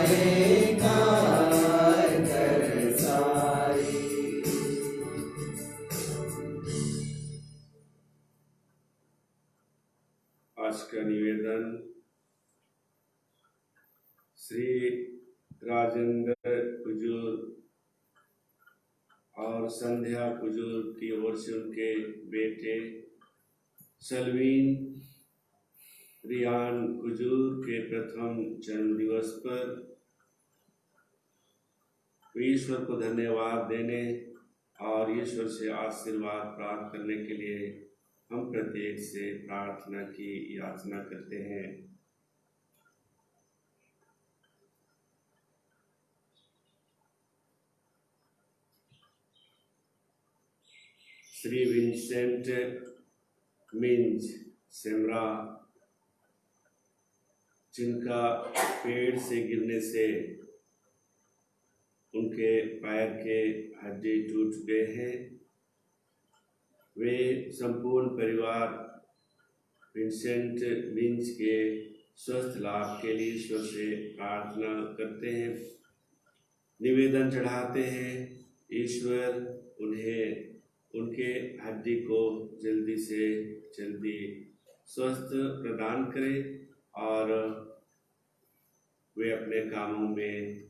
आज का निवेदन श्री राजेंद्र कुजूर और संध्या कुजूर की ओर से उनके बेटे सलवीन रियान कुजूर के प्रथम जन्म दिवस पर ईश्वर को धन्यवाद देने और ईश्वर से आशीर्वाद प्राप्त करने के लिए हम प्रत्येक से प्रार्थना की याचना करते हैं। श्री विंसेंट मिंज सेमरा, जिनका पेड़ से गिरने से उनके पैर के हड्डी टूट गए हैं, वे संपूर्ण परिवार विंसेंट मिंज के स्वस्थ लाभ के लिए ईश्वर से प्रार्थना करते हैं, निवेदन चढ़ाते हैं। ईश्वर उन्हें उनके हड्डी को जल्दी से जल्दी स्वस्थ प्रदान करे और वे अपने कामों में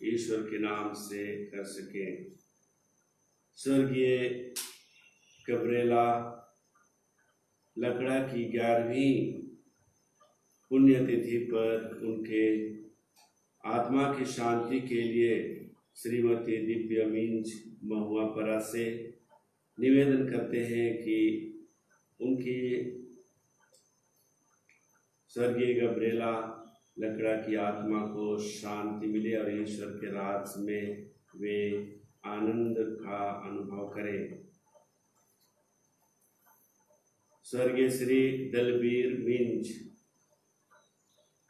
ईश्वर के नाम से कर सकें। स्वर्गीय गब्रिएला लकड़ा की 11वीं पुण्यतिथि पर उनके आत्मा की शांति के लिए श्रीमती दिव्या मिंज महुआपरा से निवेदन करते हैं कि उनकी स्वर्गीय गब्रिएला लकड़ा की आत्मा को शांति मिले और ईश्वर के राज में वे आनंद का अनुभव करें। स्वर्गीय श्री दलबीर मिंज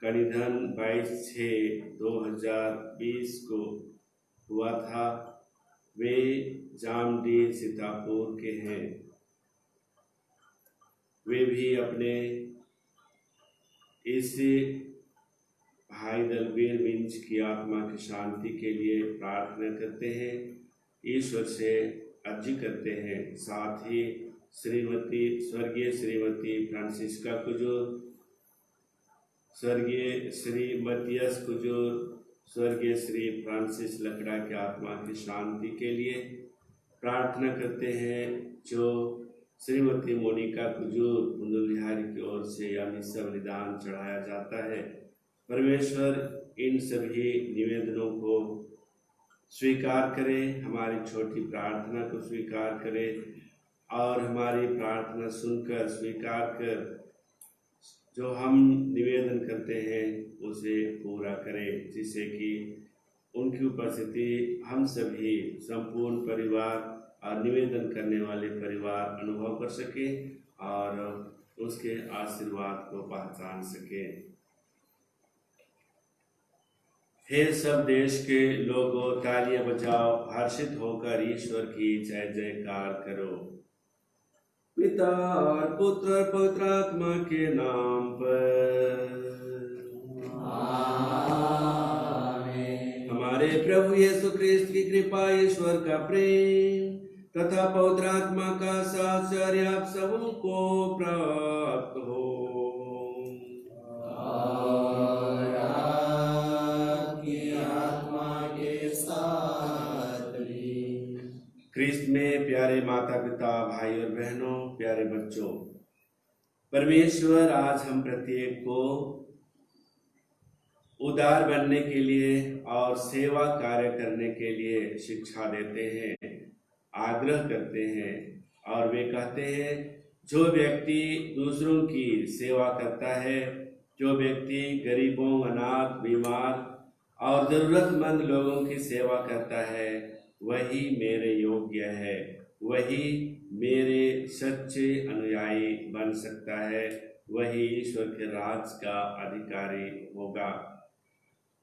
का निधन 22/6/2020 को हुआ था। वे जामडी सीतापुर के हैं। वे भी अपने इस भाई दलबीर मिंज की आत्मा की शांति के लिए प्रार्थना करते हैं, ईश्वर से अर्जी करते हैं। साथ ही स्वर्गीय श्रीमती फ्रांसिस्का कुजूर, स्वर्गीय श्री मतियस कुजूर, स्वर्गीय श्री फ्रांसिस लकड़ा की आत्मा की शांति के लिए प्रार्थना करते हैं, जो श्रीमती मोनिका कुजूर मुंदुलिहारी की ओर से यह बलिदान चढ़ाया जाता है। परमेश्वर इन सभी निवेदनों को स्वीकार करे, हमारी छोटी प्रार्थना को स्वीकार करे और हमारी प्रार्थना सुनकर स्वीकार कर जो हम निवेदन करते हैं उसे पूरा करें, जिससे कि उनकी उपस्थिति हम सभी संपूर्ण परिवार और निवेदन करने वाले परिवार अनुभव कर सके और उसके आशीर्वाद को पहचान सके। हे सब देश के लोगों, तालियां बजाओ, हर्षित होकर ईश्वर की जय जयकार करो। पिता और पुत्र और पवित्र आत्मा के नाम पर आमीन। हमारे प्रभु यीशु ख्रिस्त की कृपा, ईश्वर का प्रेम तथा पवित्र आत्मा का साहचर्य आप सबको प्राप्त हो। और आपकी आत्मा के साथ भी। ख्रिस्त में प्यारे माता पिता, भाई और बहनों, प्यारे बच्चों, परमेश्वर आज हम प्रत्येक को उदार बनने के लिए और सेवा कार्य करने के लिए शिक्षा देते हैं, आग्रह करते हैं और वे कहते हैं जो व्यक्ति दूसरों की सेवा करता है, जो व्यक्ति गरीबों, अनाथ, बीमार और जरूरतमंद लोगों की सेवा करता है, वही मेरे योग्य है, वही मेरे सच्चे अनुयायी बन सकता है, वही ईश्वर के राज का अधिकारी होगा।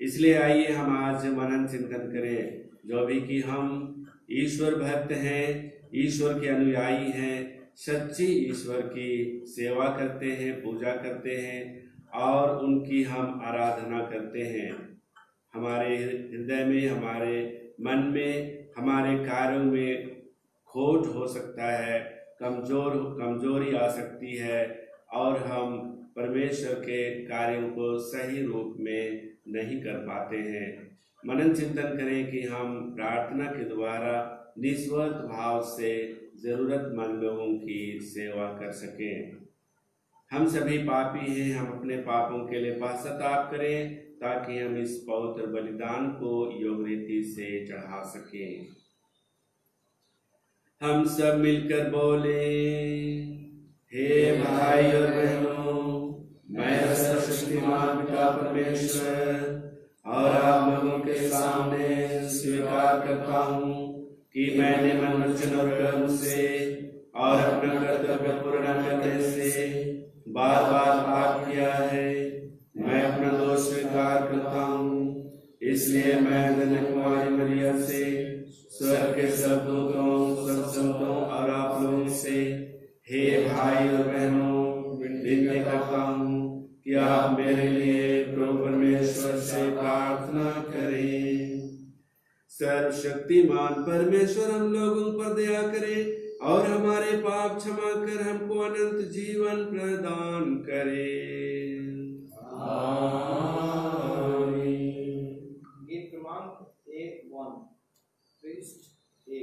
इसलिए आइए हम आज मनन चिंतन करें, जो भी कि हम ईश्वर भक्त हैं, ईश्वर के अनुयायी हैं, सच्ची ईश्वर की सेवा करते हैं, पूजा करते हैं और उनकी हम आराधना करते हैं। हमारे हृदय में, हमारे मन में, हमारे कार्यों में खोट हो सकता है, कमजोरी आ सकती है और हम परमेश्वर के कार्यों को सही रूप में नहीं कर पाते हैं। मनन चिंतन करें कि हम प्रार्थना के द्वारा निस्वार्थ भाव से जरूरतमंद लोगों की सेवा कर सकें। हम सभी पापी हैं, हम अपने पापों के लिए पश्चाताप करें ताकि हम इस पवित्र बलिदान को योग्य रीति से चढ़ा सकें। हम सब मिलकर बोले, हे भाई और बहनों, मैं सर्वशक्तिमान पिता परमेश्वर और आप लोगों के सामने स्वीकार करता हूँ कि मैंने मन, वचन और कर्म से और अपना कर्तव्य पूर्ण करने से बार बार पाप किया है। मैं अपना दोष स्वीकार करता हूँ, इसलिए मैं कन्याकुमारी मरिया से, स्वर्ग के सब दूतों, सब संतों और आप लोगों से, हे भाई और बहनों, विनती करता हूँ कि आप मेरे लिए प्रभु परमेश्वर से प्रार्थना करें। सर्वशक्तिमान परमेश्वर हम लोगों पर दया करे और हमारे पाप क्षमा कर हमको अनंत जीवन प्रदान करे। आमीन। गीत क्रमांक 1 Christ A।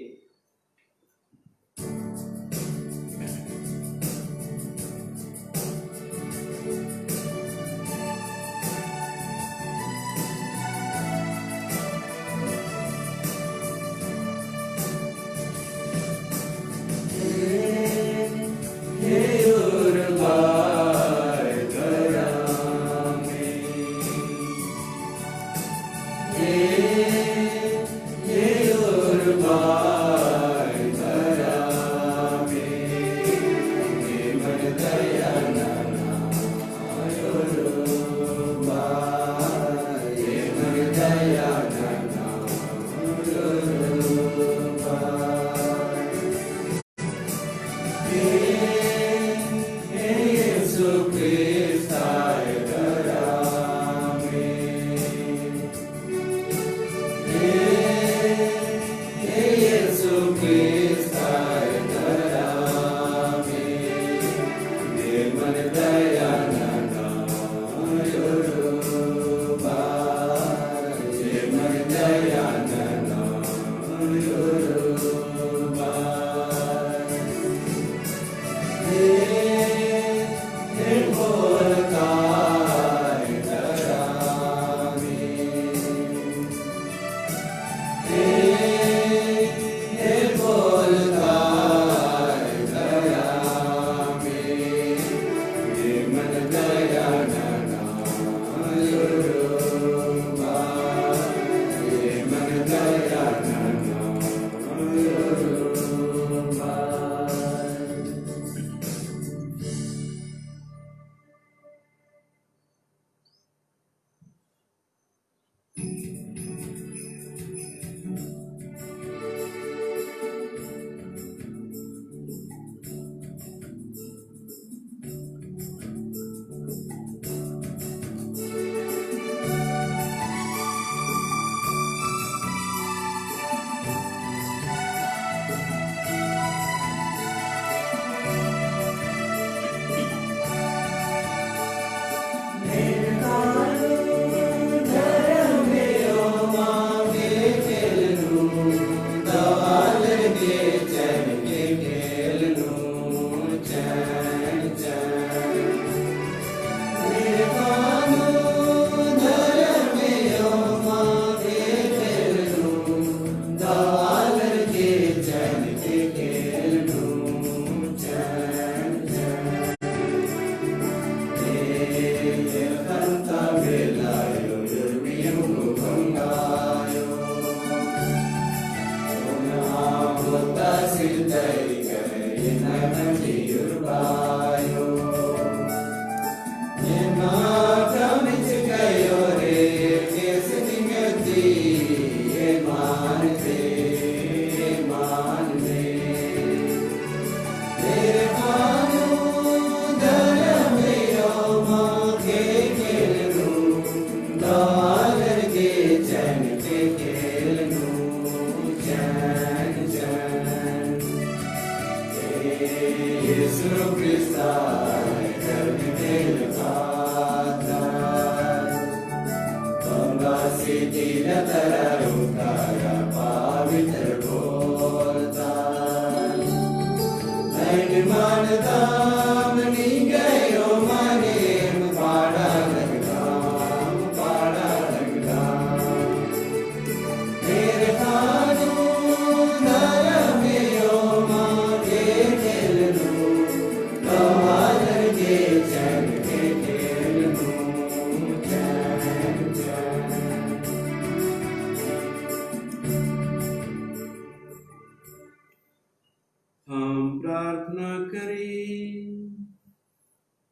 हम प्रार्थना करें।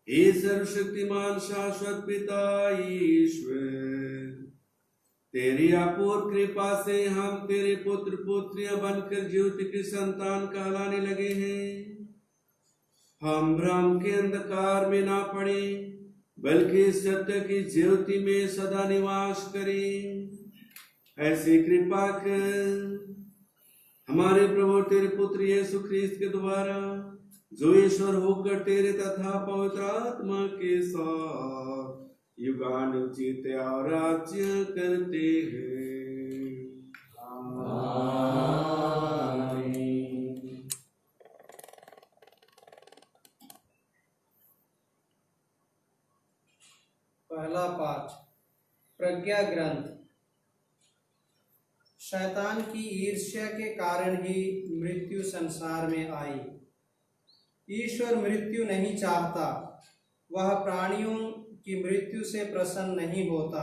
हे सर्वशक्तिमान शाश्वत पिता ईश्वर, तेरी अपूर्व कृपा से हम तेरे पुत्र पुत्रियां बनकर ज्योति की संतान कहलाने लगे हैं। हम भ्रम के अंधकार में ना पड़े, बल्कि सत्य की ज्योति में सदा निवास करें। ऐसी कृपा कर हमारे प्रभु तेरे पुत्र यीशु ख्रीस्त के द्वारा, जो ईश्वर होकर तेरे तथा पवित्र आत्मा के साथ युगानुग जीते और राज्य करते हैं। आमीन। पहला पाठ, प्रज्ञा ग्रंथ। शैतान की ईर्ष्या के कारण ही मृत्यु संसार में आई। ईश्वर मृत्यु नहीं चाहता, वह प्राणियों की मृत्यु से प्रसन्न नहीं होता।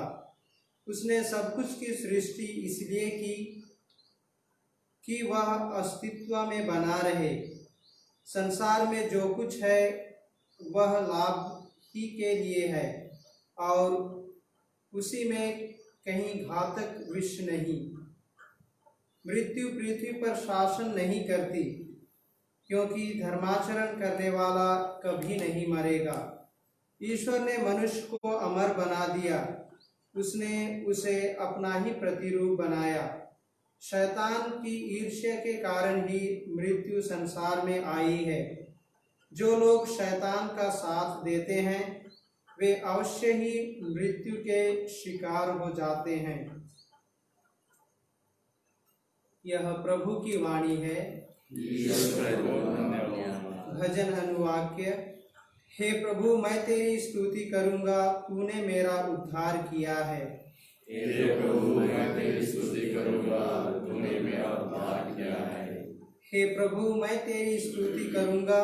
उसने सब कुछ की सृष्टि इसलिए की कि वह अस्तित्व में बना रहे। संसार में जो कुछ है वह लाभ ही के लिए है और उसी में कहीं घातक विष नहीं। मृत्यु पृथ्वी पर शासन नहीं करती, क्योंकि धर्माचरण करने वाला कभी नहीं मरेगा। ईश्वर ने मनुष्य को अमर बना दिया, उसने उसे अपना ही प्रतिरूप बनाया। शैतान की ईर्ष्या के कारण ही मृत्यु संसार में आई है। जो लोग शैतान का साथ देते हैं वे अवश्य ही मृत्यु के शिकार हो जाते हैं। यह प्रभु की वाणी है। भजन अनुवाक्य। हे प्रभु, मैं तेरी स्तुति करूंगा, तूने मेरा उद्धार किया है। हे प्रभु, मैं तेरी स्तुति करूंगा, तूने मेरा उद्धार किया है। हे प्रभु, मैं तेरी स्तुति करूंगा,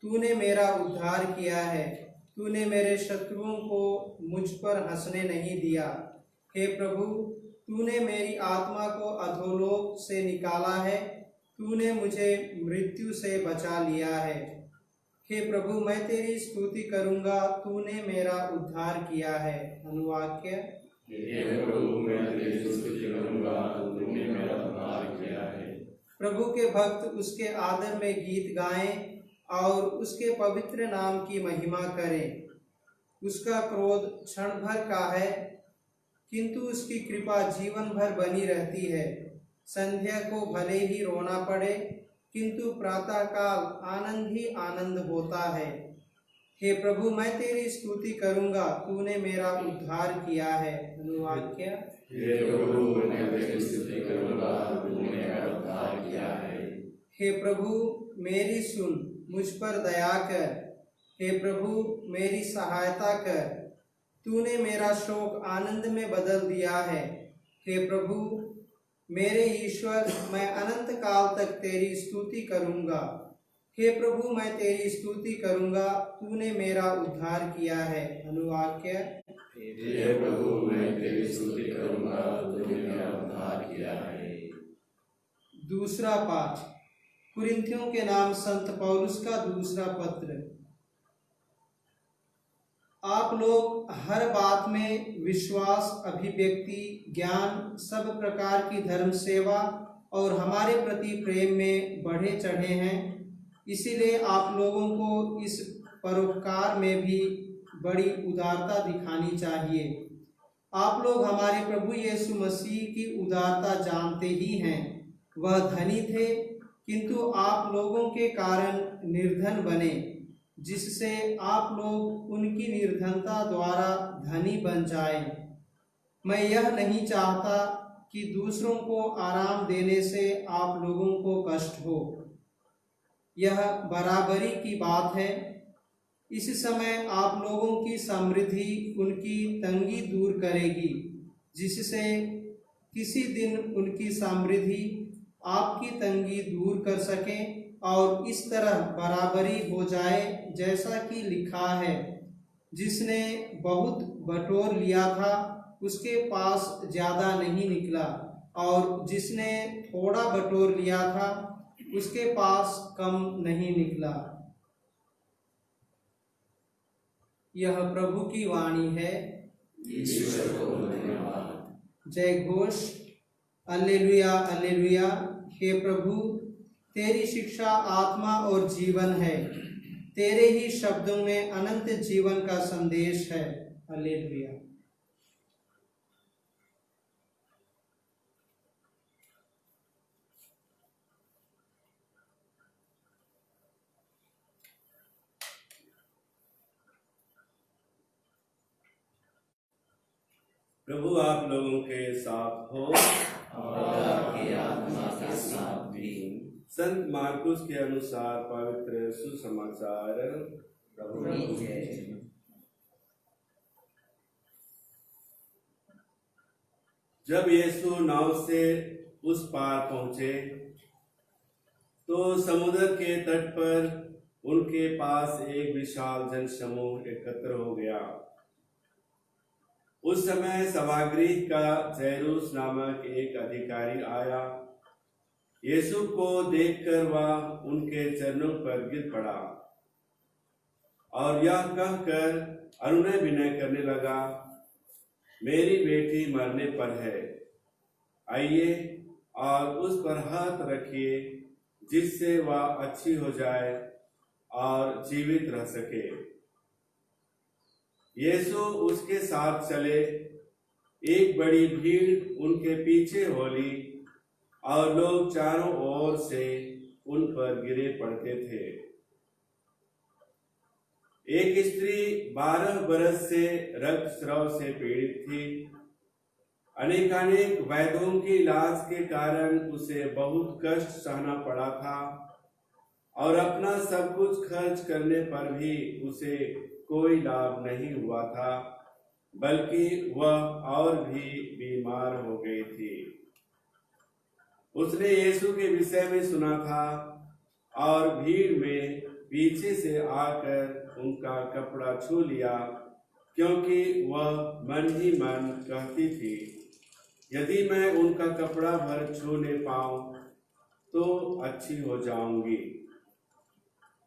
तूने मेरा उद्धार किया है। तूने मेरे शत्रुओं को मुझ पर हंसने नहीं दिया। हे प्रभु, तूने मेरी आत्मा को अधोलोक से निकाला है, तूने मुझे मृत्यु से बचा लिया है। हे प्रभु, मैं तेरी स्तुति करूंगा, तूने मेरा उद्धार किया है। अनुवाक्य। हे प्रभु, मैं तेरी स्तुति करूंगा, तूने मेरा उद्धार किया है। प्रभु के भक्त उसके आदर में गीत गाएं और उसके पवित्र नाम की महिमा करें। उसका क्रोध क्षण भर का है, किंतु उसकी कृपा जीवन भर बनी रहती है। संध्या को भले ही रोना पड़े, किंतु प्रातःकाल आनंद ही आनंद होता है। हे प्रभु, मैं तेरी स्तुति करूंगा, तूने मेरा उद्धार किया है। अनुवाक्य। हे प्रभु, मैं तेरी स्तुति करूंगा, तूने मेरा उद्धार किया है। हे प्रभु, मेरी सुन, मुझ पर दया कर। हे प्रभु, मेरी सहायता कर। तूने मेरा शोक आनंद में बदल दिया है। हे प्रभु मेरे ईश्वर, मैं अनंत काल तक तेरी स्तुति करूंगा। हे प्रभु, मैं तेरी स्तुति करूंगा, तूने मेरा उद्धार किया है। अनुवाक्य। हे प्रभु, मैं तेरी स्तुति करूंगा, तूने मेरा उद्धार किया है। दूसरा पाठ, कुरिन्थियों के नाम संत पौलुस का दूसरा पत्र। आप लोग हर बात में विश्वास, अभिव्यक्ति, ज्ञान, सब प्रकार की धर्म सेवा और हमारे प्रति प्रेम में बढ़े चढ़े हैं। इसीलिए आप लोगों को इस परोपकार में भी बड़ी उदारता दिखानी चाहिए। आप लोग हमारे प्रभु यीशु मसीह की उदारता जानते ही हैं। वह धनी थे, किंतु आप लोगों के कारण निर्धन बने, जिससे आप लोग उनकी निर्धनता द्वारा धनी बन जाएं। मैं यह नहीं चाहता कि दूसरों को आराम देने से आप लोगों को कष्ट हो। यह बराबरी की बात है। इस समय आप लोगों की समृद्धि उनकी तंगी दूर करेगी, जिससे किसी दिन उनकी समृद्धि आपकी तंगी दूर कर सके और इस तरह बराबरी हो जाए, जैसा कि लिखा है, जिसने बहुत बटोर लिया था उसके पास ज्यादा नहीं निकला, और जिसने थोड़ा बटोर लिया था उसके पास कम नहीं निकला। यह प्रभु की वाणी है। ईश्वर को धन्यवाद। जय घोष। alleluia alleluia। हे प्रभु, तेरी शिक्षा आत्मा और जीवन है, तेरे ही शब्दों में अनंत जीवन का संदेश है। alleluia। प्रभु आप लोगों के साथ हो और आपकी आत्मा के साथ भी। संत मार्कुस के अनुसार पवित्र सुसमाचार। प्रभु प्रभु जय। जब यीशु नाव से उस पार पहुंचे तो समुद्र के तट पर उनके पास एक विशाल जनसमूह एकत्र हो गया। उस समय सभागृह का जैरूस नामक एक अधिकारी आया। यीशु को देखकर वह उनके चरणों पर गिर पड़ा और यह कहकर अनुनय विनय करने लगा, मेरी बेटी मरने पर है, आइए और उस पर हाथ रखिए, जिससे वह अच्छी हो जाए और जीवित रह सके। यीशु उसके साथ चले। एक बड़ी भीड़ उनके पीछे हो ली और लोग चारों ओर से उन पर गिरे पड़ते थे। एक स्त्री 12 बरस से रक्तस्राव से पीड़ित थी। अनेकानेक वैद्यों के इलाज के कारण उसे बहुत कष्ट सहना पड़ा था और अपना सब कुछ खर्च करने पर भी उसे कोई लाभ नहीं हुआ था, बल्कि वह और भी बीमार हो गई थी। उसने यीशु के विषय में सुना था और भीड़ में पीछे से आकर उनका कपड़ा छू लिया, क्योंकि वह मन ही मन कहती थी, यदि मैं उनका कपड़ा भर छू ले पाऊं तो अच्छी हो जाऊंगी।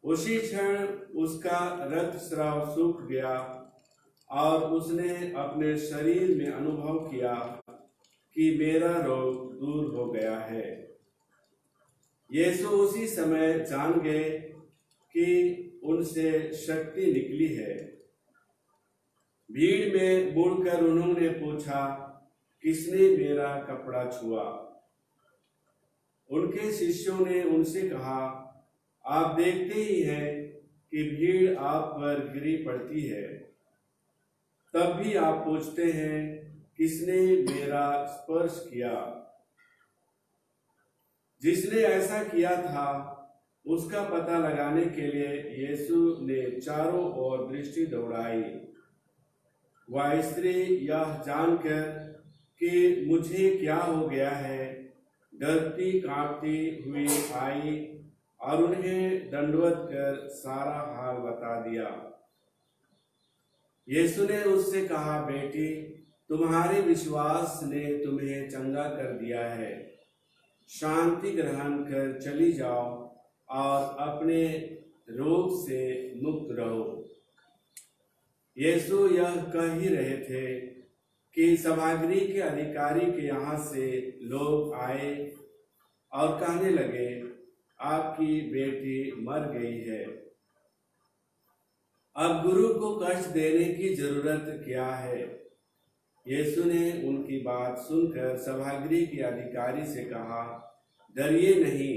उसी क्षण उसका रक्तस्राव सूख गया और उसने अपने शरीर में अनुभव किया कि मेरा रोग दूर हो गया है। यीशु उसी समय जान गए कि उनसे शक्ति निकली है। भीड़ में मुड़कर उन्होंने पूछा, किसने मेरा कपड़ा छुआ? उनके शिष्यों ने उनसे कहा, आप देखते ही हैं कि भीड़ आप पर गिरी पड़ती है, तब भी आप पूछते हैं, किसने मेरा स्पर्श किया? जिसने ऐसा किया था उसका पता लगाने के लिए यीशु ने चारों ओर दृष्टि दौड़ाई। वह स्त्री यह जानकर कि मुझे क्या हो गया है, डरती कांपती हुई आई और उन्हें दंडवत कर सारा हाल बता दिया। यीशु ने उससे कहा, बेटी, तुम्हारे विश्वास ने तुम्हें चंगा कर दिया है। शांति ग्रहण कर चली जाओ और अपने रोग से मुक्त रहो। यीशु यह कह ही रहे थे कि सभागृह के अधिकारी के यहाँ से लोग आए और कहने लगे, आपकी बेटी मर गई है, अब गुरु को कष्ट देने की जरूरत क्या है? यीशु ने उनकी बात सुनकर सभागृह के अधिकारी से कहा, डरिए नहीं,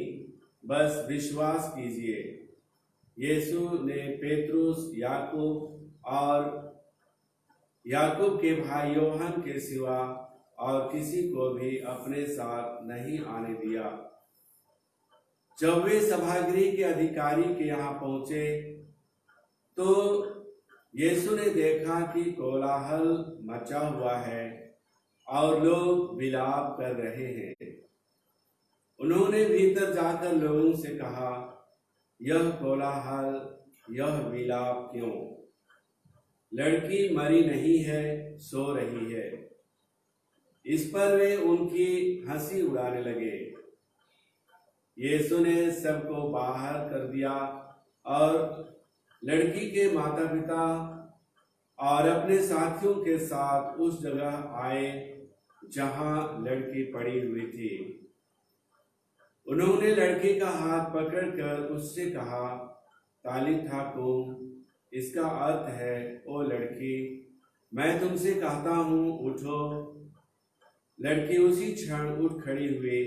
बस विश्वास कीजिए। यीशु ने पेतरुस, याकूब और याकूब के भाई योहन के सिवा और किसी को भी अपने साथ नहीं आने दिया। जब वे सभागृह के अधिकारी के यहाँ पहुंचे तो यीशु ने देखा कि कोलाहल मचा हुआ है और लोग विलाप कर रहे हैं। उन्होंने भीतर जाकर लोगों से कहा, यह कोलाहल, यह विलाप क्यों? लड़की मरी नहीं है, सो रही है। इस पर वे उनकी हंसी उड़ाने लगे। यीशु ने सबको बाहर कर दिया और लड़की के माता पिता और अपने साथियों के साथ उस जगह आए जहां लड़की पड़ी हुई थी। उन्होंने लड़के का हाथ पकड़कर उससे कहा, तालिथा कूम, इसका अर्थ है, ओ लड़की, मैं तुमसे कहता हूँ, उठो। लड़की उसी क्षण उठ खड़ी हुई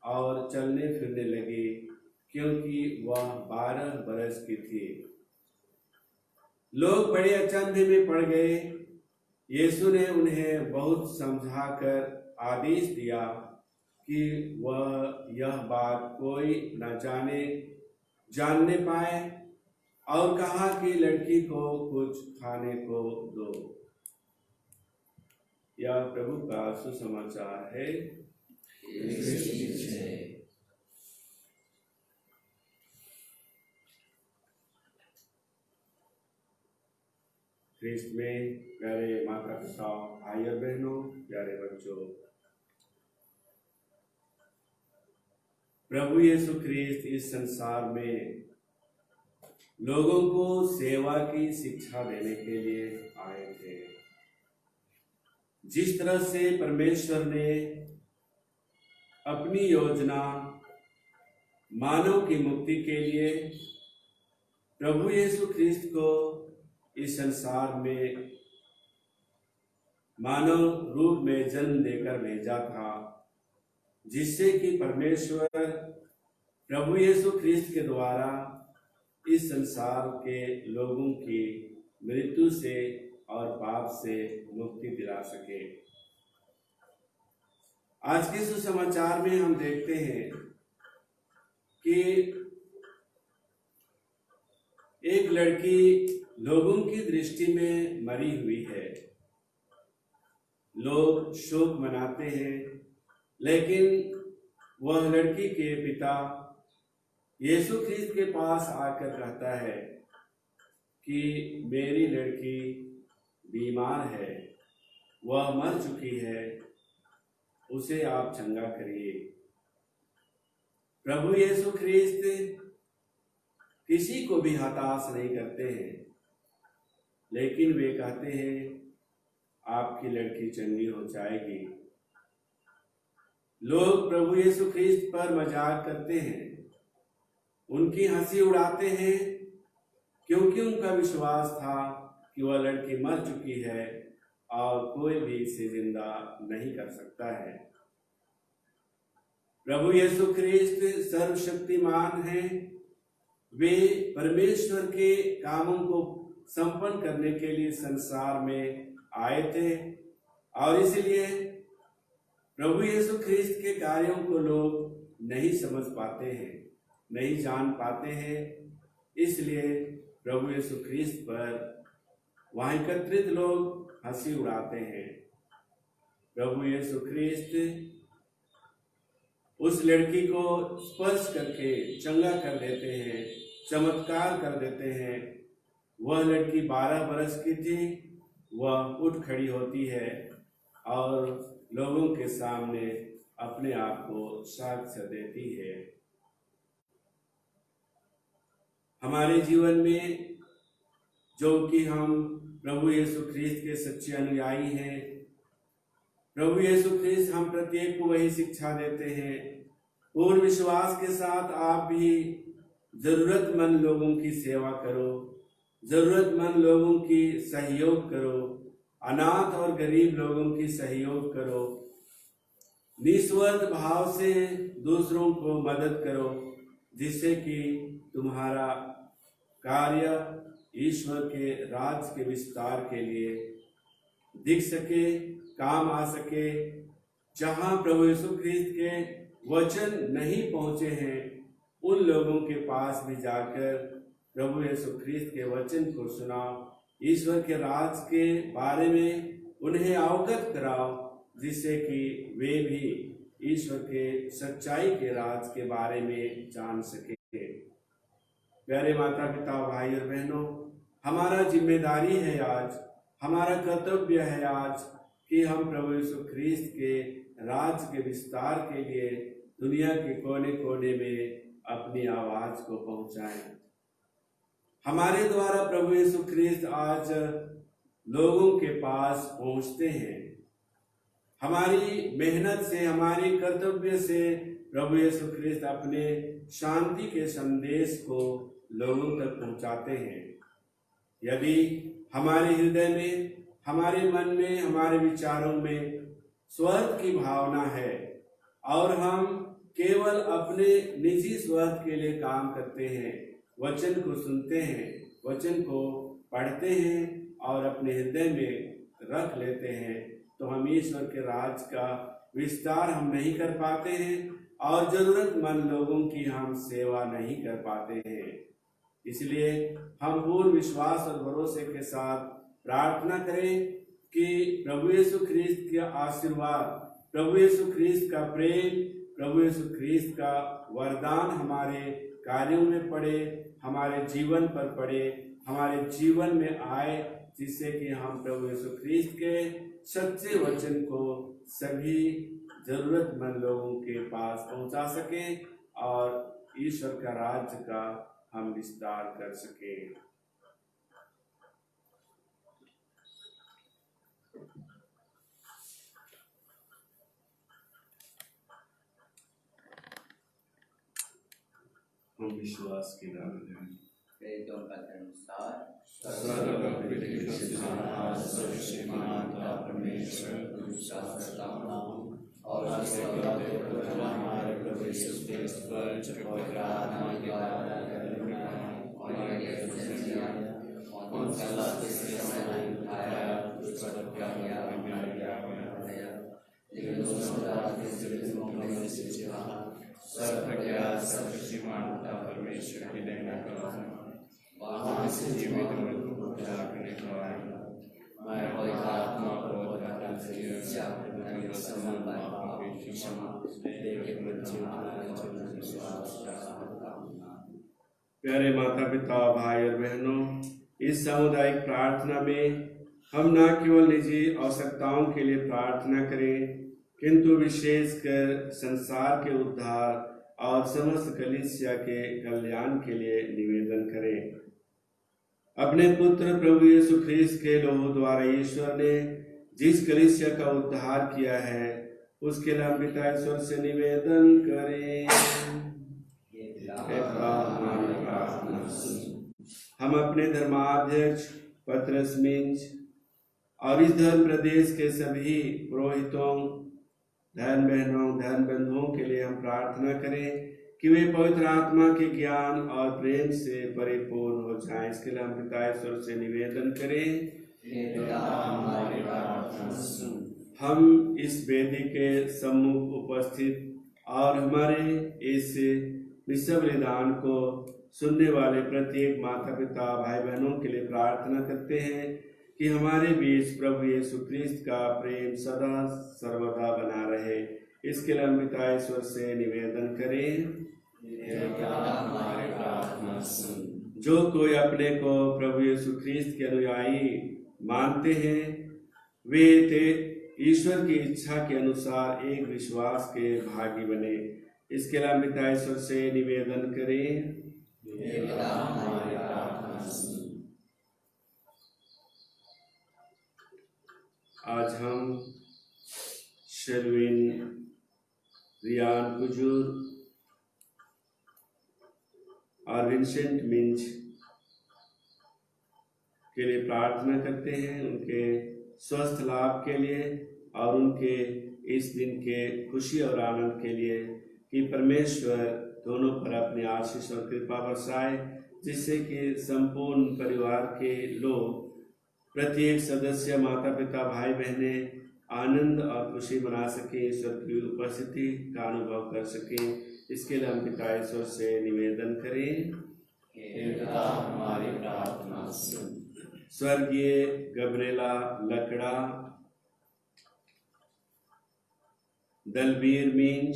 और चलने फिरने लगी, क्योंकि वह 12 बरस की थी। लोग बड़े अचंभे में पड़ गए। यीशु ने उन्हें बहुत समझाकर आदेश दिया कि वह यह बात कोई न जानने पाए और कहा कि लड़की को कुछ खाने को दो। यह प्रभु का सुसमाचार है। ख्रिस्त में प्यारे माता पिता, भाई और बहनों, प्यारे बच्चों, प्रभु यीशु ख्रिस्त इस संसार में लोगों को सेवा की शिक्षा देने के लिए आए थे। जिस तरह से परमेश्वर ने अपनी योजना मानव की मुक्ति के लिए प्रभु यीशु ख्रिस्त को इस संसार में मानव रूप में जन्म देकर भेजा था, जिससे कि परमेश्वर प्रभु यीशु ख्रिस्त के द्वारा इस संसार के लोगों की मृत्यु से और पाप से मुक्ति दिला सके। आज के सुसमाचार में हम देखते हैं कि एक लड़की लोगों की दृष्टि में मरी हुई है। लोग शोक मनाते हैं, लेकिन वह लड़की के पिता यीशु ख्रिस्त के पास आकर कहता है कि मेरी लड़की बीमार है, वह मर चुकी है, उसे आप चंगा करिए। प्रभु यीशु ख्रिस्त किसी को भी हताश नहीं करते हैं, लेकिन वे कहते हैं आपकी लड़की चंगी हो जाएगी। लोग प्रभु यीशु ख्रिस्त पर मजाक करते हैं, उनकी हंसी उड़ाते हैं, क्योंकि उनका विश्वास था कि वह लड़की मर चुकी है और कोई भी इसे जिंदा नहीं कर सकता है। प्रभु यीशु ख्रिस्त सर्वशक्तिमान हैं। वे परमेश्वर के कामों को संपन्न करने के लिए संसार में आए थे और इसलिए प्रभु यीशु ख्रिस्त के कार्यों को लोग नहीं समझ पाते हैं, नहीं जान पाते हैं। इसलिए प्रभु यीशु ख्रिस्त पर वहां एकत्रित लोग हंसी उड़ाते हैं। प्रभु यीशु ख्रिस्त उस लड़की को स्पर्श करके चंगा कर देते हैं, चमत्कार कर देते हैं। वह लड़की 12 बरस की थी, वह उठ खड़ी होती है और लोगों के सामने अपने आप को साक्ष्य देती है। हमारे जीवन में जो कि हम प्रभु यीशु ख्रिस्त के सच्चे अनुयायी हैं, प्रभु यीशु ख्रिस्त हम प्रत्येक को वही शिक्षा देते हैं। पूर्ण विश्वास के साथ आप भी जरूरतमंद लोगों की सेवा करो, जरूरतमंद लोगों की सहयोग करो, अनाथ और गरीब लोगों की सहयोग करो, निस्वार्थ भाव से दूसरों को मदद करो, जिससे कि तुम्हारा कार्य ईश्वर के राज के विस्तार के लिए दिख सके, काम आ सके। जहां प्रभु यीशु ख्रीस्त के वचन नहीं पहुंचे हैं, उन लोगों के पास भी जाकर प्रभु यीशु ख्रीस्त के वचन को सुनाओ, ईश्वर के राज के बारे में उन्हें अवगत कराओ, जिससे कि वे भी ईश्वर के सच्चाई के राज के बारे में जान सके। प्यारे माता पिता, भाई और बहनों, हमारा जिम्मेदारी है आज, हमारा कर्तव्य है आज कि हम प्रभु यीशु ख्रीस्त के राज के विस्तार के लिए दुनिया के कोने कोने में अपनी आवाज को पहुंचाएं। हमारे द्वारा प्रभु यीशु ख्रीस्त आज लोगों के पास पहुंचते हैं। हमारी मेहनत से, हमारी कर्तव्य से प्रभु यीशु ख्रीस्त अपने शांति के संदेश को लोगों तक पहुंचाते हैं। यदि हमारे हृदय में, हमारे मन में, हमारे विचारों में स्वार्थ की भावना है और हम केवल अपने निजी स्वार्थ के लिए काम करते हैं, वचन को सुनते हैं, वचन को पढ़ते हैं और अपने हृदय में रख लेते हैं, तो हम ईश्वर के राज का विस्तार हम नहीं कर पाते हैं और जरूरतमंद लोगों की हम सेवा नहीं कर पाते हैं। इसलिए हम पूर्ण विश्वास और भरोसे के साथ प्रार्थना करें कि प्रभु यीशु ख्रीस्त का आशीर्वाद, प्रभु यीशु ख्रीस्त का प्रेम, प्रभु यीशु ख्रीस्त का वरदान हमारे कार्यों में पड़े, हमारे जीवन पर पड़े, हमारे जीवन में आए, जिससे कि हम प्रभु यीशु ख्रीस्त के सच्चे वचन को सभी जरूरतमंद लोगों के पास पहुंचा सकें और ईश्वर का राज्य का हम विस्तार कर सकें। हम विश्वास के नाम हैं। वेदों का अनुसार सर्वशक्तिमान का परमेश्वर और हमारे प्रभु यीशु ख्रीस्त पर पवित्र आत्मा के द्वारा सर्वशक्तिमान का परमेश्वर की लेना वहाँ से जीवित मृत्यु को जागने को आया। मैं पवित्र आत्मा को प्यारे माता पिता, भाई और बहनों, इस सामुदायिक प्रार्थना में हम न केवल निजी आवश्यकताओं के लिए प्रार्थना करें, किंतु विशेषकर संसार के उद्धार और समस्त कलीसिया के कल्याण के लिए निवेदन करें। अपने पुत्र प्रभु यीशु ख्रीस्त के लहू द्वारा ईश्वर ने जिस कलीसिया का उद्धार किया है, उसके लिए हम पिता ईश्वर से निवेदन करें। हम अपने धर्माध्यक्ष पतरस मिंज और इस धर्म प्रदेश के सभी पुरोहितों, धर्म बहनों, धर्म बंधुओं के लिए हम प्रार्थना करें कि वे पवित्र आत्मा के ज्ञान और प्रेम से परिपूर्ण हो जाएं। इसके लिए हम पिता ईश्वर से निवेदन करें। हम इस वेदी के सम्मुख उपस्थित और हमारे इस विश्व बलिदान को सुनने वाले प्रत्येक माता पिता, भाई बहनों के लिए प्रार्थना करते हैं कि हमारे बीच प्रभु यीशु ख्रीस्त का प्रेम सदा सर्वदा बना रहे। इसके लिए हम पिता ईश्वर से निवेदन करें। जो कोई अपने को प्रभु यीशु ख्रीस्त के अनुयायी मानते हैं, वे ईश्वर की इच्छा के अनुसार एक विश्वास के भागी बने। इसके लिए हम पिता ईश्वर से निवेदन करें। आज हम शर्विन, रियान कुजूर और विंसेंट मिंज के लिए प्रार्थना करते हैं, उनके स्वस्थ लाभ के लिए और उनके इस दिन के खुशी और आनंद के लिए कि परमेश्वर दोनों पर अपनी आशीष और कृपा बरसाए, जिससे कि संपूर्ण परिवार के लोग, प्रत्येक सदस्य, माता पिता, भाई बहने आनंद और खुशी मना सके, ईश्वर की उपस्थिति का अनुभव कर सके। इसके लिए हम पिता ईश्वर से निवेदन करें। हमारी प्रार्थना सुन। स्वर्गीय गब्रिएला लकड़ा, दलबीर मिंज,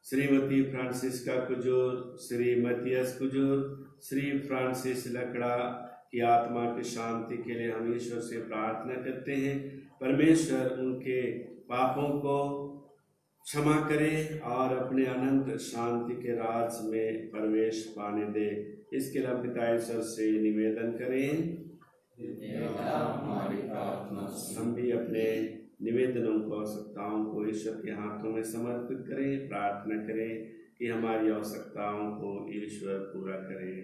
श्रीमती फ्रांसिस्का कुजूर, श्री मतियस कुजूर, श्री फ्रांसिस लकड़ा की आत्मा की शांति के लिए हम ईश्वर से प्रार्थना करते हैं। परमेश्वर उनके पापों को क्षमा करे और अपने अनंत शांति के राज में प्रवेश पाने दे। इसके लिए हम पिता ईश्वर से निवेदन करें। हमारी प्रार्थना सुन। हम भी अपने निवेदनों को, आवश्यकताओं को ईश्वर के हाथों में समर्पित करें। प्रार्थना करें कि हमारी आवश्यकताओं को ईश्वर पूरा करें।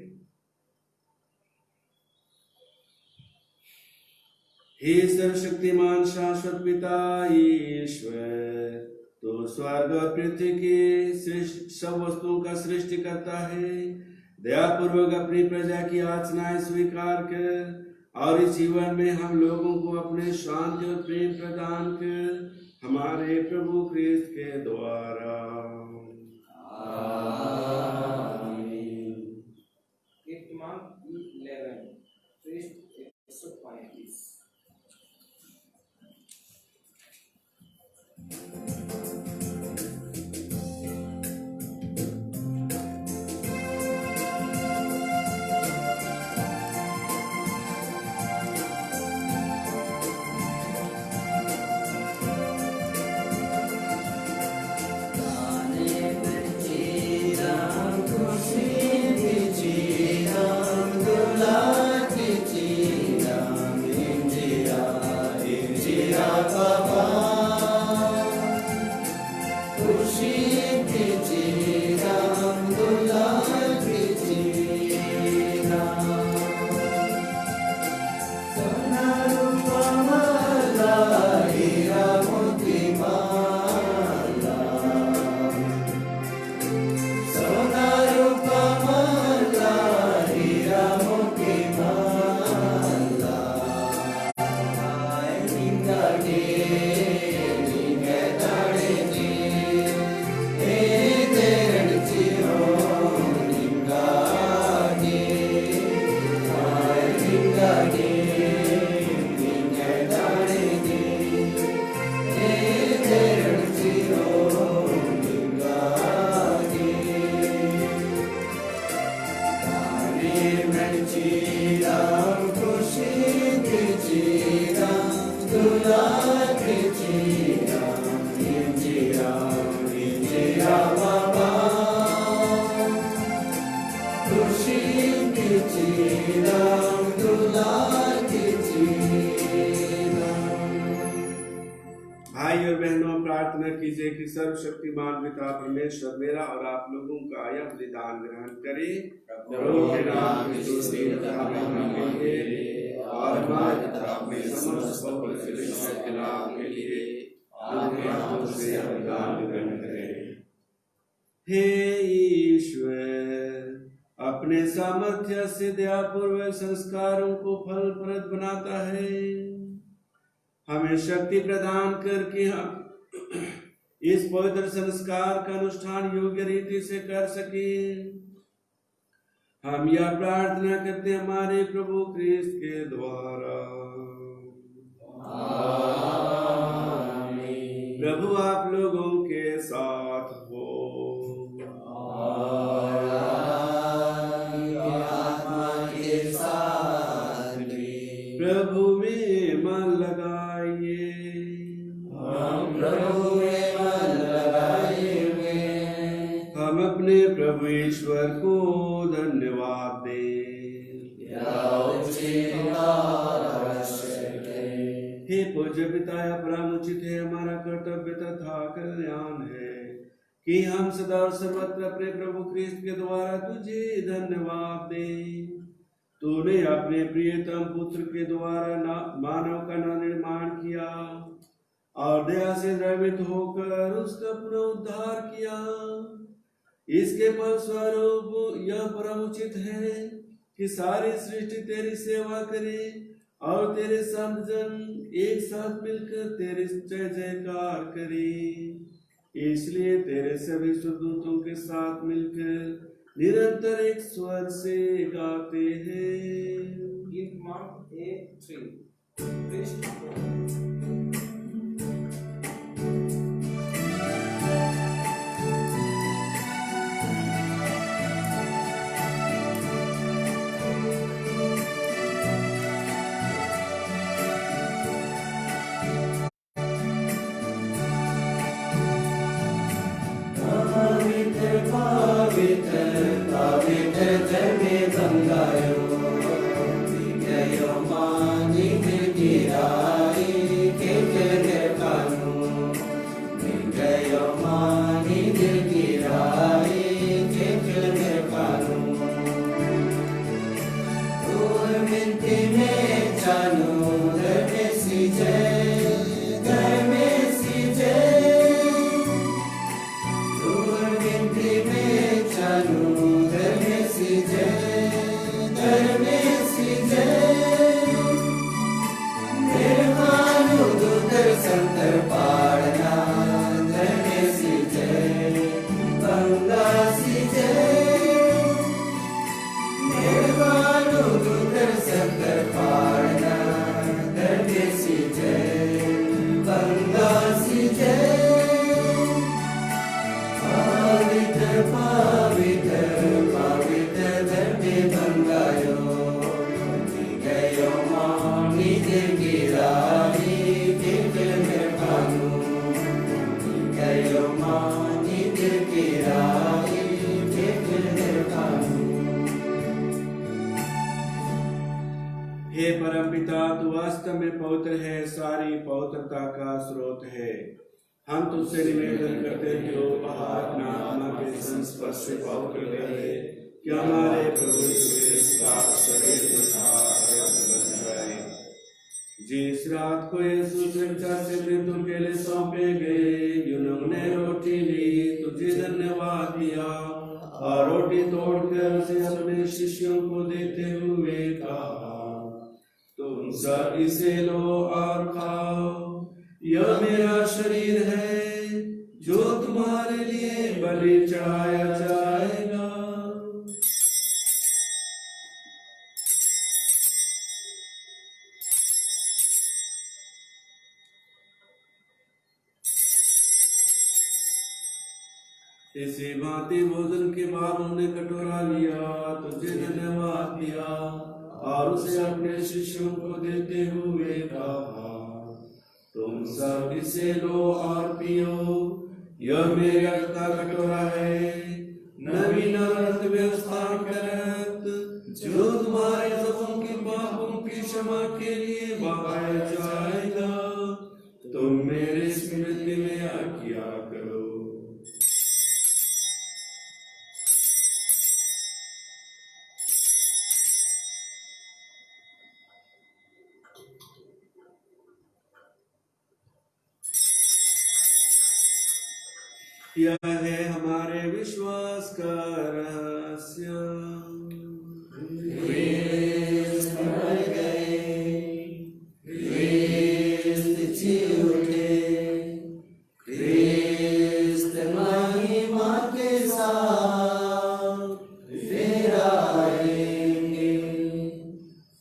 हे सर्वशक्तिमान शाश्वत पिता ईश्वर, तो स्वर्ग और पृथ्वी की सब वस्तुओं का सृष्टि करता है। दयापूर्वक अपनी प्रजा की याचनाएं स्वीकार कर और इस जीवन में हम लोगों को अपने शांति और प्रेम प्रदान कर, हमारे प्रभु ख्रिस्त के द्वारा। भाई और बहनों, प्रार्थना कीजिए कि सर्वशक्तिमान पिता परमेश्वर मेरा और आप लोगों का यह बलिदान ग्रहण करे और हमारे अपने समस्त पवित्र के नाम के लिए आपसे बलिदान ग्रहण करे। हे ईश्वर, अपने सामर्थ्य से दयापूर्वक संस्कारों को फलप्रद बनाता है। हमें शक्ति प्रदान करके हम इस पवित्र संस्कार का अनुष्ठान योग्य रीति से कर सके। हम यह प्रार्थना करते हैं हमारे प्रभु ख्रिस्त के द्वारा। आमीन। प्रभु आप लोगों के साथ हो। प्रभु में मन लगाइए। हम प्रभु में मन लगाए हुए हम अपने प्रभु ईश्वर को धन्यवाद दें। हे पूज्य पिता, यह परम उचित है, हमारा कर्तव्य तथा कल्याण है कि हम सदा और सर्वत्र अपने प्रभु ख्रिस्त के द्वारा तुझे धन्यवाद दें। तूने अपने प्रियतम पुत्र के द्वारा मानव का निर्माण किया और दया से द्रवित होकर उसका पुनरुद्धार किया। इसके फलस्वरूप यह परम उचित है कि सारी सृष्टि तेरी सेवा करे और तेरे संत जन एक साथ मिलकर तेरी जय जयकार करे। इसलिए तेरे सभी सुरदूतों के साथ मिलकर निरंतर एक स्वर से गाते हैं। गीत मार्क 8:3 Praise to God. हे परमपिता, तू वास्तव में पवित्र है, सारी पवित्रता का स्रोत है। हम तुझसे निवेदन करते हैं कि वो अपना आत्मा के संस्पर्श से पवित्र रहे, कि हमारे प्रभु यीशु मसीह का शरीर बन जाए। जिस रात को यीशु स्वेच्छा से मृत्यु के लिए सौंपे गए, उन्होंने रोटी ली, तुझे धन्यवाद दिया और रोटी तोड़कर उसे अपने शिष्यों को देते हुए कहा, तुम सब इसे लो और खाओ, यह मेरा शरीर है जो तुम्हारे लिए बलि चढ़ाया जाएगा। इसी भांति भोजन के बाद उन्होंने कटोरा लिया, तुझे धन्यवाद दिया और उसे अपने शिष्यों को देते हुए कहा, तुम सब इसे लो और पियो, यह मेरे रक्त का कटोरा है, नवीन रक्त व्यवस्था के तहत, जो तुम्हारे सबों के पापों की क्षमा के लिए बहाया जाएगा। तुम मेरे स्मृति में किया करो। यह है हमारे विश्वास का रहस्य। ख्रिस्त मर गए, ख्रिस्त जी उठे, ख्रिस्त महिमा के साथ फिर आएंगे।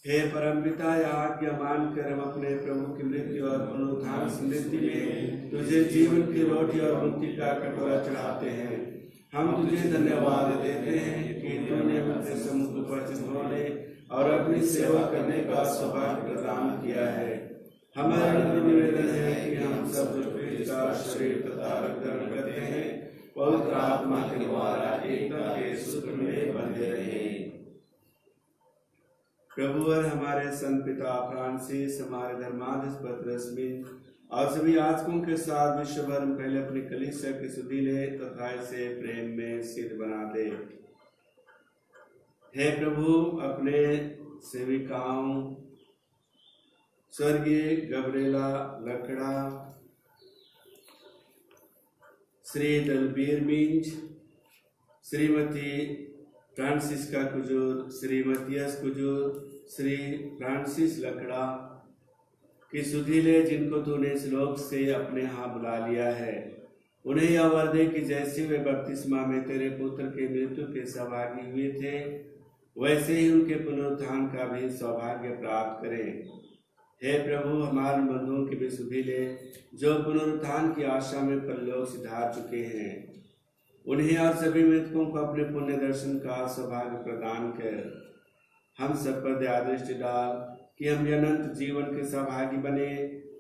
हे परमपिता, यह आज्ञा मानकर हम अपने प्रभु की मृत्यु और पुनरुत्थान स्मृति में तुझे जीवन की रोटी और मुक्ति का कटोरा चढ़ाते हैं। हम तुझे धन्यवाद देते हैं कि तूने हमसे समुख उपस्थित होने और अपनी सेवा करने का सौभाग्य प्रदान किया है। हमारा निवेदन है कि हम सब जो इसका शरीर तथा रक्त ग्रहण करते हैं, पवित्र आत्मा के द्वारा एकता के सूत्र में बंधे रहें। प्रभु और हमारे संत पिता फ्रांसिस, हमारे धर्माध्यक्ष रश्मि और सभी याजकों के साथ विश्व भर में पहले अपनी कलीसिया की सुधि ले तथा इसे प्रेम में सिद्ध बना दे। हे प्रभु, अपने सेविकाओं स्वर्गीय गब्रिएला लकड़ा, श्री दलबीर मिंज, श्रीमती फ्रांसिस्का कुजूर, श्री मतियस कुजूर, श्री फ्रांसिस लकड़ा की सुधीले जिनको तूने इस लोक से अपने यहाँ बुला लिया है, उन्हें यह वर दे कि जैसे वे बपतिस्मा में तेरे पुत्र के मृत्यु के सहभागी हुए थे, वैसे ही उनके पुनरुत्थान का भी सौभाग्य प्राप्त करें। हे प्रभु, हमारे बंधुओं के भी सुधीले जो पुनरुत्थान की आशा में परलोक सिधार चुके हैं, उन्हें और सभी मृतकों को अपने पुण्य दर्शन का सौभाग्य प्रदान कर हम सब पर दया दृष्टि डाल कि हम अनंत जीवन के सहभागी बने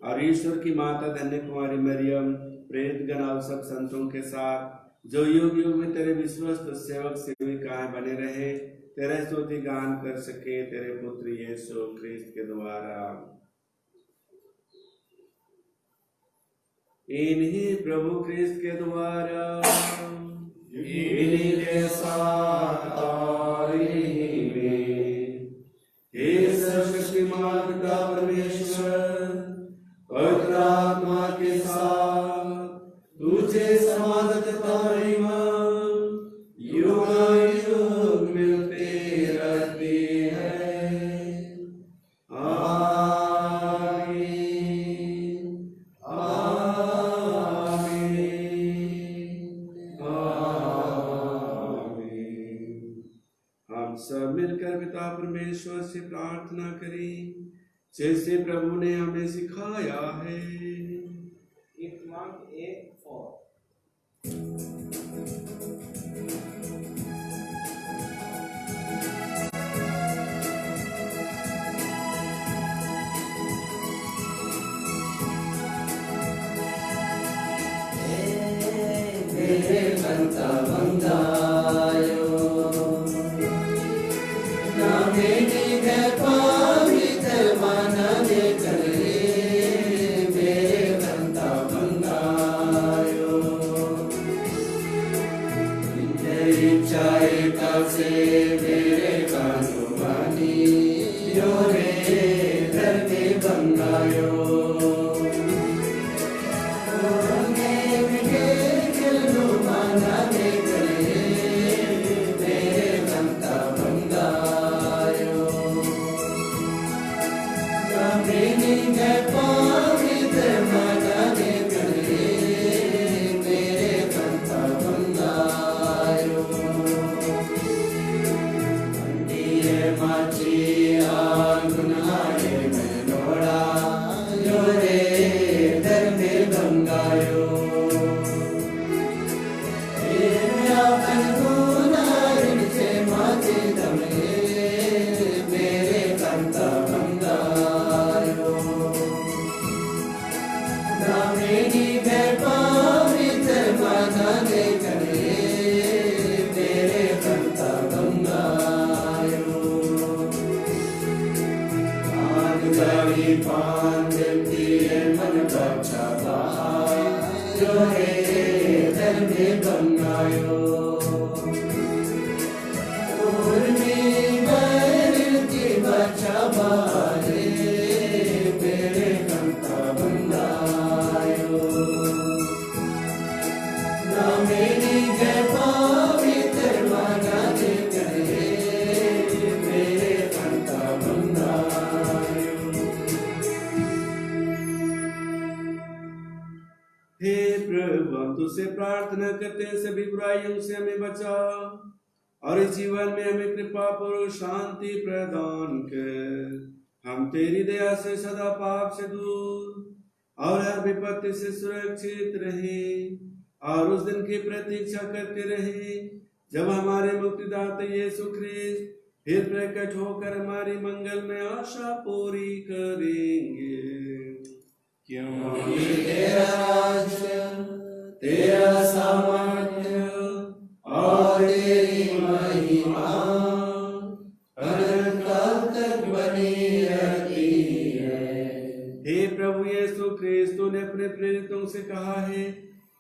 और ईश्वर की माता धन्य कुमारी मरियम, प्रेत गण और सब संतों के साथ जो युग युग में तेरे विश्वस्त सेवक सेविकाएं बने रहे, तेरे स्तुति गान कर सके तेरे पुत्र यीशु ख्रिस्त के द्वारा। इन्हीं प्रभु ख्रिस्त के द्वारा, इन्हीं के साथ और इन्हीं में, हे सर्वशक्तिमान पिता परमेश्वर, पवित्र आत्मा के साथ तुझे समाधि तथा महिमा युगानुयुग मिलते रहती है। आमीन आमीन आमीन। हम सब मिलकर पिता परमेश्वर से प्रार्थना करें जैसे प्रभु ने हमें सिखाया है। If Mark 8:4. मेरे बंदा बंदायो, ना मेरी है पवित्र माना दे करे, मेरे बंदा बंदायो, मेरी चाहे से मेरे कानुमानी यो रे धरती बंदायो। तुझसे प्रार्थना करते हैं सभी बुराइयों से हमें बचा और इस जीवन में हमें कृपा पूर्वक शांति प्रदान कर। हम तेरी दया से सदा पाप से दूर और हर विपत्ति से सुरक्षित रहे और उस दिन की प्रतीक्षा करते रहे जब हमारे मुक्तिदाता यीशु ख्रिस्त फिर प्रकट होकर हमारी मंगल में आशा पूरी करेंगे। क्योंकि तेरा राज्य, तेरा सामर्थ्य और तेरी महिमा अनंत तक बनी रहती है। हे प्रभु यीशु ख्रिस्त, तूने अपने प्रेरितों से कहा है,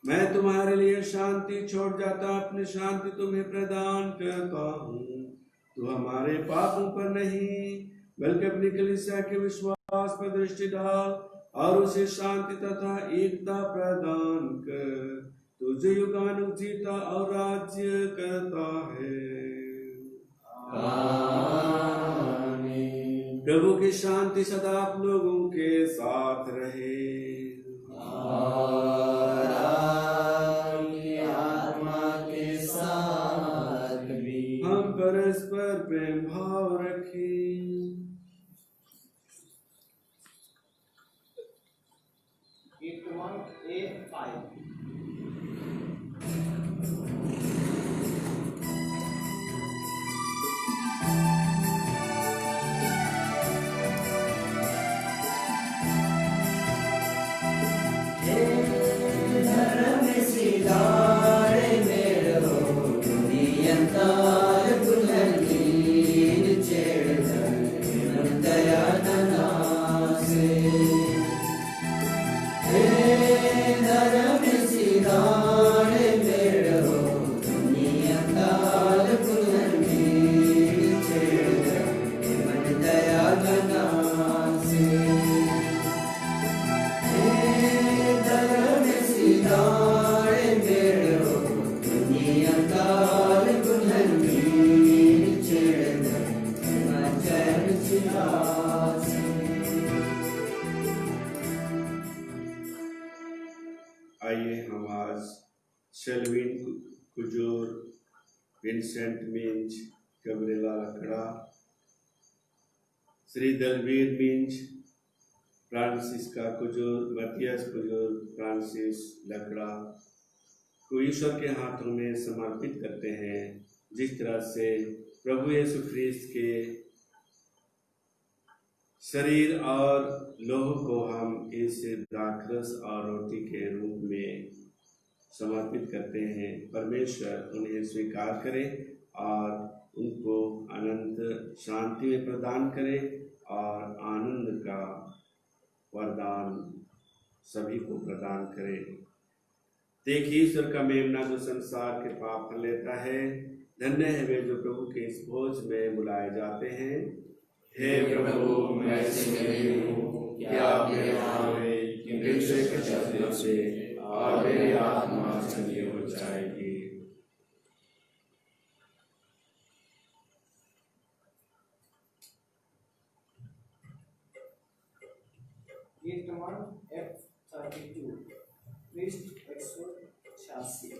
मैं तुम्हारे लिए शांति छोड़ जाता, अपनी शांति तुम्हें प्रदान करता हूँ। तू हमारे पापों पर नहीं बल्कि अपनी कलीसिया के विश्वास पर दृष्टि डाल और उसे शांति तथा एकता प्रदान कर। तू जो युगानुग जीता और राज्य करता है। आमीन। प्रभु की शांति सदा आप लोगों के साथ रहे। और आपकी आत्मा के साथ भी। हम परस्पर प्रेम भाव रखें। कीर्तन 8:5। धर्म सिदारे मेरो दुनियंतार बुलंदीन चेड़न दया धनासे। धर्म सिदारे मेरो दुनियंतार बुलंदीन चेड़न दया धनासे। धर्म सिदारे मेरो दुनियंतार बुलंदीन चेड़न चैन चिरासे। आइए हम आज Shelvin Kujur, Vincent Minj, Gabriela Lakra, Shri Dalbir Minj, Franciska Kujur, Matias Kujur, Francis Lakra को ईश्वर के हाथों में समर्पित करते हैं। जिस तरह से प्रभु यीशु ख्रीस्त के शरीर और लोह को हम इस द्राक्षरस और रोटी के रूप में समर्पित करते हैं, परमेश्वर उन्हें स्वीकार करे और उनको अनंत शांति में प्रदान करे और आनंद का वरदान सभी को प्रदान करे। देखिए ईश्वर का मेमना जो संसार के पाप हर लेता है। धन्य है वे जो प्रभु के इस भोज में बुलाए जाते हैं। हे प्रभु, मैं ऐसे नहीं हूँ कि आप मेरे आवे कि मृत्यु के शब्दों से और मेरी आत्मा चंगी हो जाएगी। कीर्तन F32। Christ exalt chassis।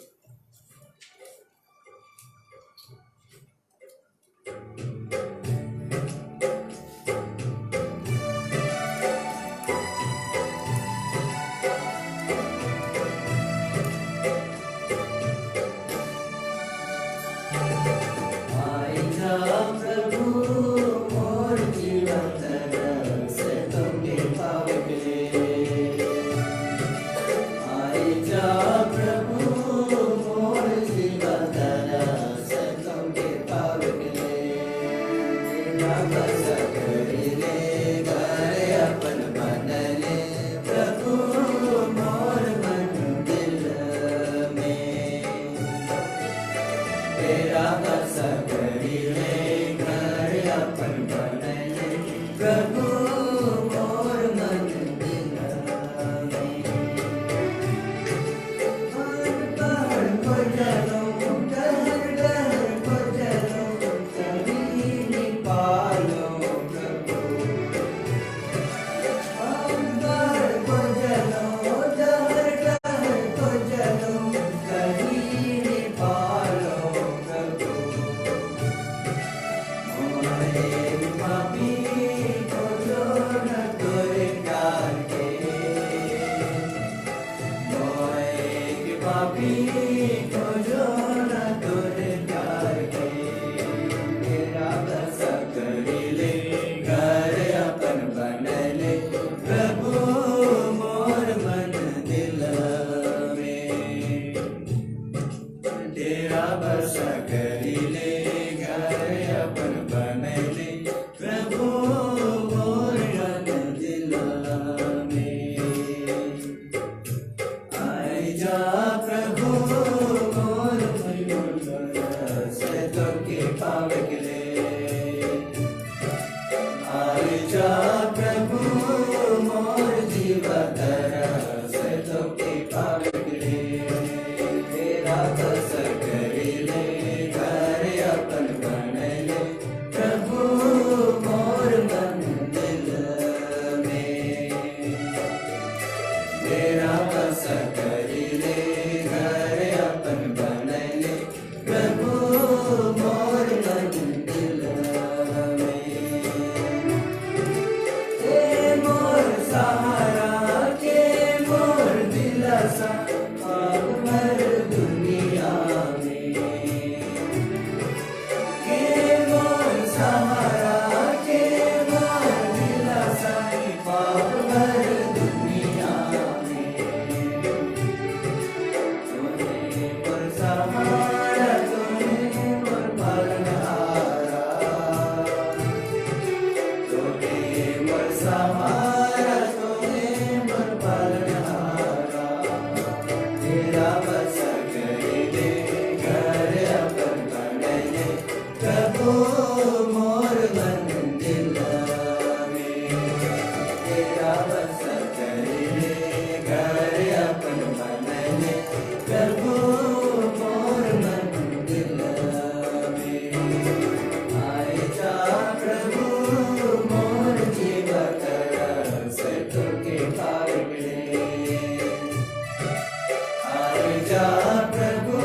जा प्रभु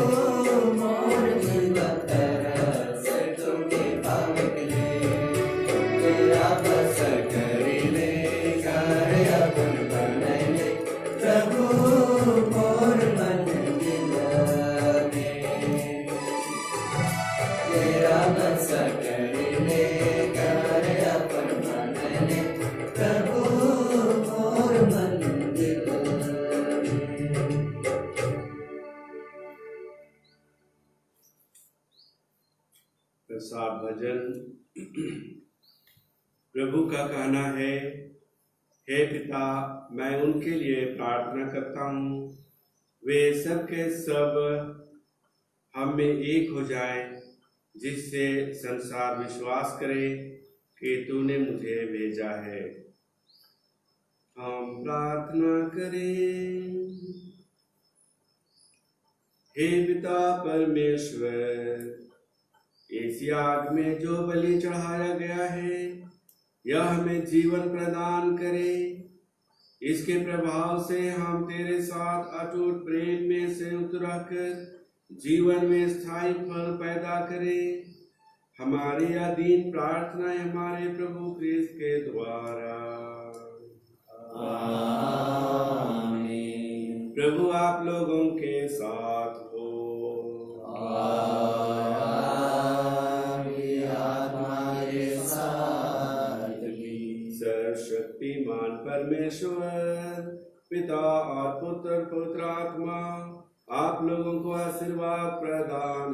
मोर जीवन तरस तुमके पावले तेरा बसर करिले घर अपन बनले प्रभु मोर मन दिल में तेरा बसर करिले घर अपन बनले प्रभु मोर मन दिल प्रसाद भजन। प्रभु का कहना है, हे पिता, मैं उनके लिए प्रार्थना करता हूँ, वे सब के सब हम में एक हो जाए, जिससे संसार विश्वास करे कि तूने मुझे भेजा है। हम प्रार्थना करें। हे पिता परमेश्वर, इस याग में जो बलि चढ़ाया गया है, यह हमें जीवन प्रदान करे। इसके प्रभाव से हम तेरे साथ अटूट प्रेम में संयुक्त रहकर जीवन में स्थायी फल पैदा करें। हमारी यह दीन प्रार्थना है हमारे प्रभु क्रिस्त के द्वारा। आमीन। प्रभु आप लोगों के साथ हो। सर्वशक्तिमान परमेश्वर पिता और पुत्र पवित्र आत्मा आप लोगों को आशीर्वाद प्रदान